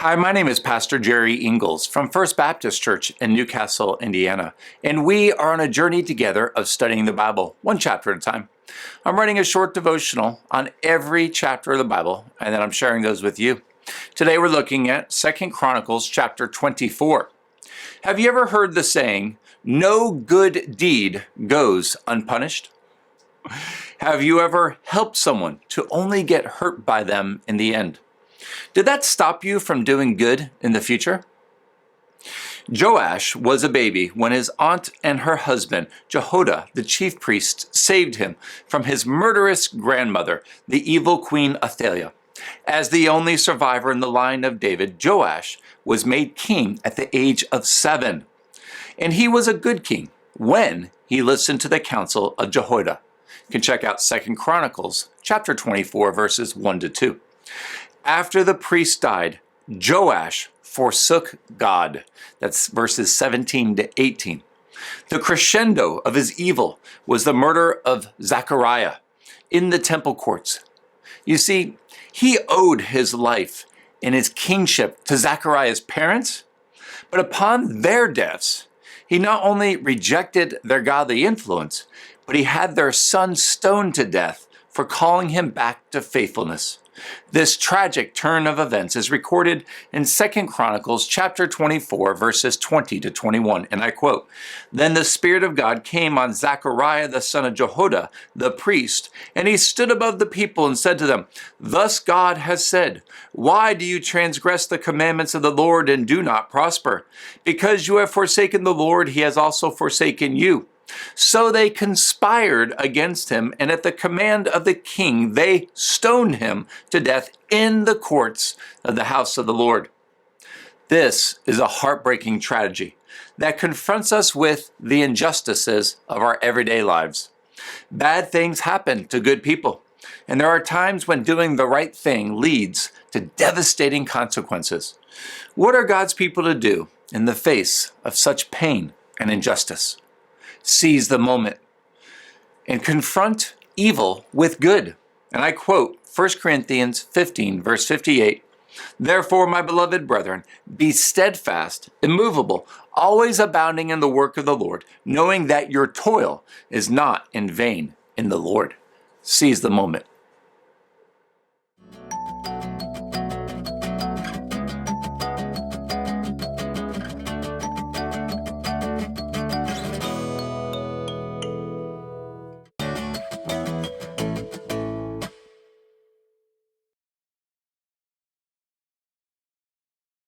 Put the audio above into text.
Hi, my name is Pastor Jerry Ingalls from First Baptist Church in Newcastle, Indiana, and we are on a journey together of studying the Bible, one chapter at a time. I'm writing a short devotional on every chapter of the Bible, and then I'm sharing those with you. Today we're looking at 2 Chronicles chapter 24. Have you ever heard the saying, "No good deed goes unpunished"? Have you ever helped someone to only get hurt by them in the end? Did that stop you from doing good in the future? Joash was a baby when his aunt and her husband, Jehoiada, the chief priest, saved him from his murderous grandmother, the evil Queen Athaliah. As the only survivor in the line of David, Joash was made king at the age of 7. And he was a good king when he listened to the counsel of Jehoiada. You can check out 2 Chronicles chapter 24, verses 1 to 2. After the priest died, Joash forsook God. That's verses 17 to 18. The crescendo of his evil was the murder of Zechariah in the temple courts. You see, he owed his life and his kingship to Zechariah's parents, but upon their deaths, he not only rejected their godly influence, but he had their son stoned to death for calling him back to faithfulness. This tragic turn of events is recorded in 2 Chronicles chapter 24, verses 20 to 21, and I quote, "Then the Spirit of God came on Zechariah the son of Jehoiada, the priest, and he stood above the people and said to them, 'Thus God has said, why do you transgress the commandments of the Lord and do not prosper? Because you have forsaken the Lord, he has also forsaken you.' So they conspired against him, and at the command of the king, they stoned him to death in the courts of the house of the Lord." This is a heartbreaking tragedy that confronts us with the injustices of our everyday lives. Bad things happen to good people, and there are times when doing the right thing leads to devastating consequences. What are God's people to do in the face of such pain and injustice? Seize the moment and confront evil with good. And I quote 1 Corinthians 15, verse 58, "Therefore, my beloved brethren, be steadfast, immovable, always abounding in the work of the Lord, knowing that your toil is not in vain in the Lord." Seize the moment.